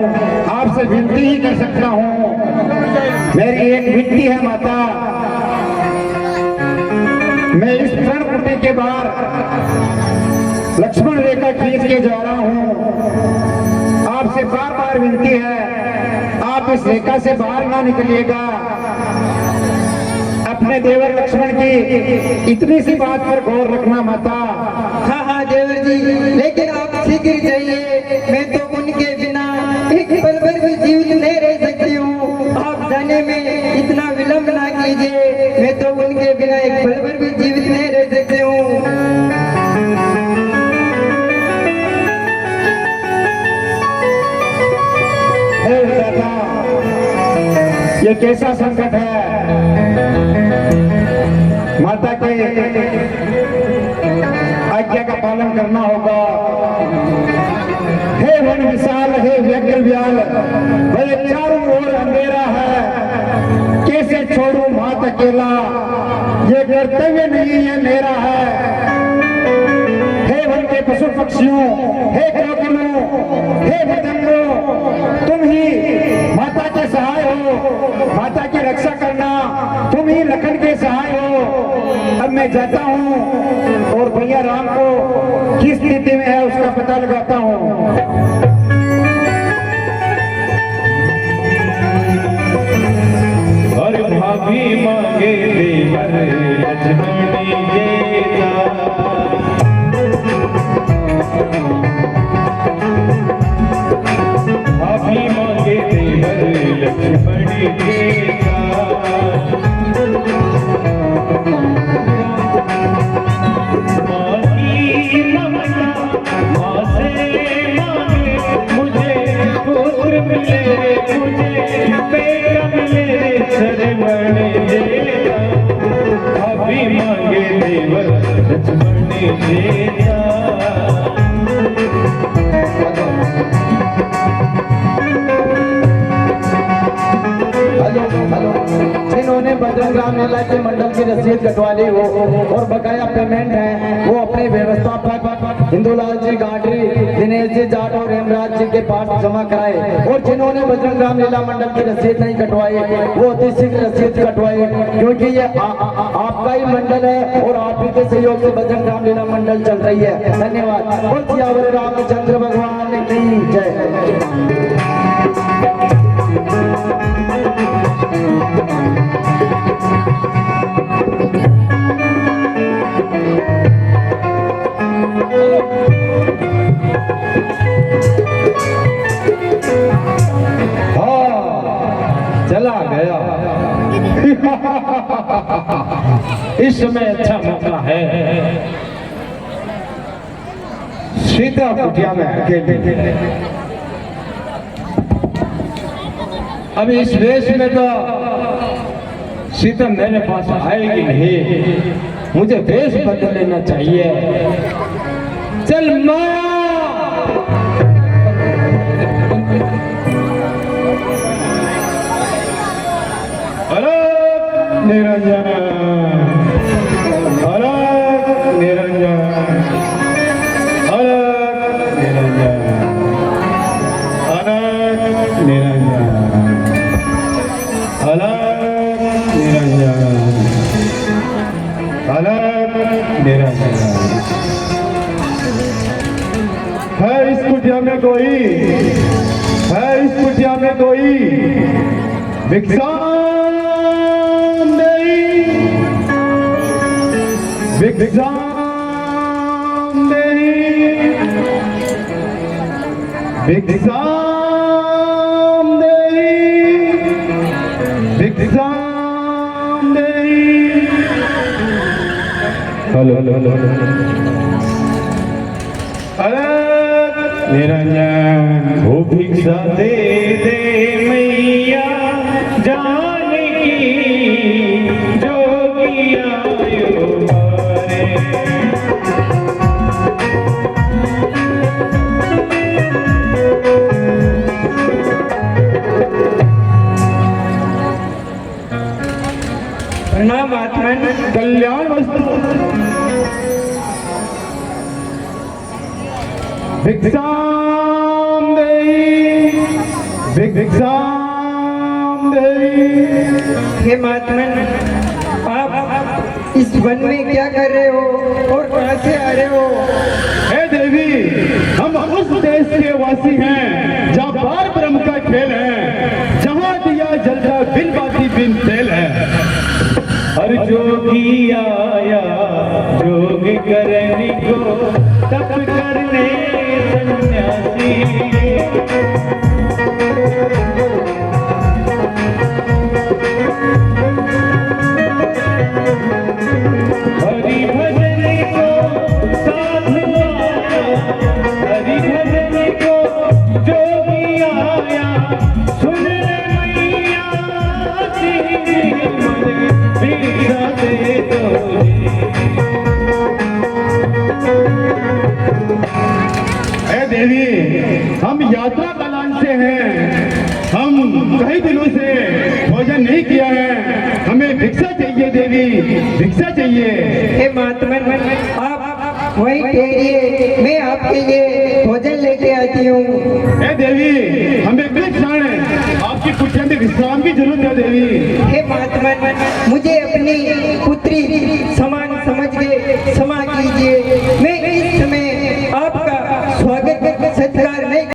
आपसे विनती ही कर सकता हूँ। मेरी एक विनती है माता, मैं इस प्रण कुटी के बाहर लक्ष्मण रेखा खींच के जा रहा हूँ। आपसे बार बार विनती है, आप इस रेखा से बाहर ना निकलिएगा। अपने देवर लक्ष्मण की इतनी सी बात पर गौर रखना माता। हाँ हाँ देवर जी, लेकिन आप शीघ्र जाइए। मैं तो उनके बिना एक पल भर भी जीवित नहीं रह सकती हूँ। आप जाने में इतना विलंब ना कीजिए। मैं तो उनके बिना एक पल भर भी जीवित नहीं रह सकती हूँ। हे दादा, ये कैसा संकट है। माता के आज्ञा का पालन करना होगा। हे वन विशाल, हे व्यग्र व्याल, भले चारों ओर अंधेरा है, कैसे छोड़ू मात अकेला, ये कर्तव्य नहीं ये मेरा है। हे वन के पशु पक्षियों, हे कोकिलों, हे मृदंगों, तुम ही माता के सहाय हो। माता की रक्षा करना, तुम ही लखन के सहाय हो। अब मैं जाता हूँ और भैया राम को किस स्थिति में है उसका पता लगाता हूँ। और भाभी मांगे देवर लक्ष्मणी गेता, भाभी मांगे देवर लक्ष्मणी गेता। अभी मांगे देवर लक्ष्मणी गेता। जिन्होंने बजरंग राम लीला के मंडल की रसीद कटवा ली हो और बकाया पेमेंट है, वो अपने व्यवस्थापक हिंदूलाल जी गांधी, दिनेश जी जाट और हेमराज जी के पास जमा कराए। और जिन्होंने बजरंग राम लीला मंडल की रसीद नहीं कटवाई, वो अति शीघ्र रसीद कटवाए, क्योंकि ये आपका ही मंडल है और आप ही के सहयोग से बजरंग राम लीला मंडल चल रही है। धन्यवाद। और सियावर रामचंद्र भगवान की जय। चला गया। इस समय अच्छा मौका है, सीता कुटिया में अकेले। अब इस वेश में तो सीता मेरे पास आएगी नहीं, मुझे वेश बदल लेना चाहिए। चल माया, निरंजन, अलग निरंजन, अलग निरंजन, अलग निरंजन, अलग निरंजन, अलग निरंजन। है इस कुटिया में कोई, है इस कुटिया में कोई भिक्षा भिक्षाम देहि, भिक्षाम देहि, भिक्षाम देहि। हेलो हेलो हेलो, अरे निरंजन वो भिक्षा दे दे मैया जानकी, जोगिया प्रणाम आत्मन, कल्याण वस्तु। भिक्षाम देहि भिक्षाम देवी। हे महात्मन, आप इस वन में क्या कर रहे हो और कहाँ से आ रहे हो? हे देवी, हम उस देश के वासी हैं जहाँ पार ब्रह्म का खेल है, जहाँ दिया जलता बिन बाती बिन तेल है। हर जोगी आया जोग करने को, तप करने सन्यासी। हरि भजन को साधु आया, हरि भजन को जोगी आया, सुन रे मैया तेरी मुझे भिक्षा दे दो। हे देवी, हम यात्रा कलान से हैं, हम कई दिनों से भोजन नहीं किया है, हमें भिक्षा चाहिए देवी, भिक्षा चाहिए। हे महात्मन, आप वहीं ठहरिए, मैं आपके लिए भोजन लेके आती हूँ। हे देवी, हमें कुछ क्षण आपकी कुटिया में विश्राम की जरूरत है देवी। हे महात्मन, मुझे अपनी पुत्री समा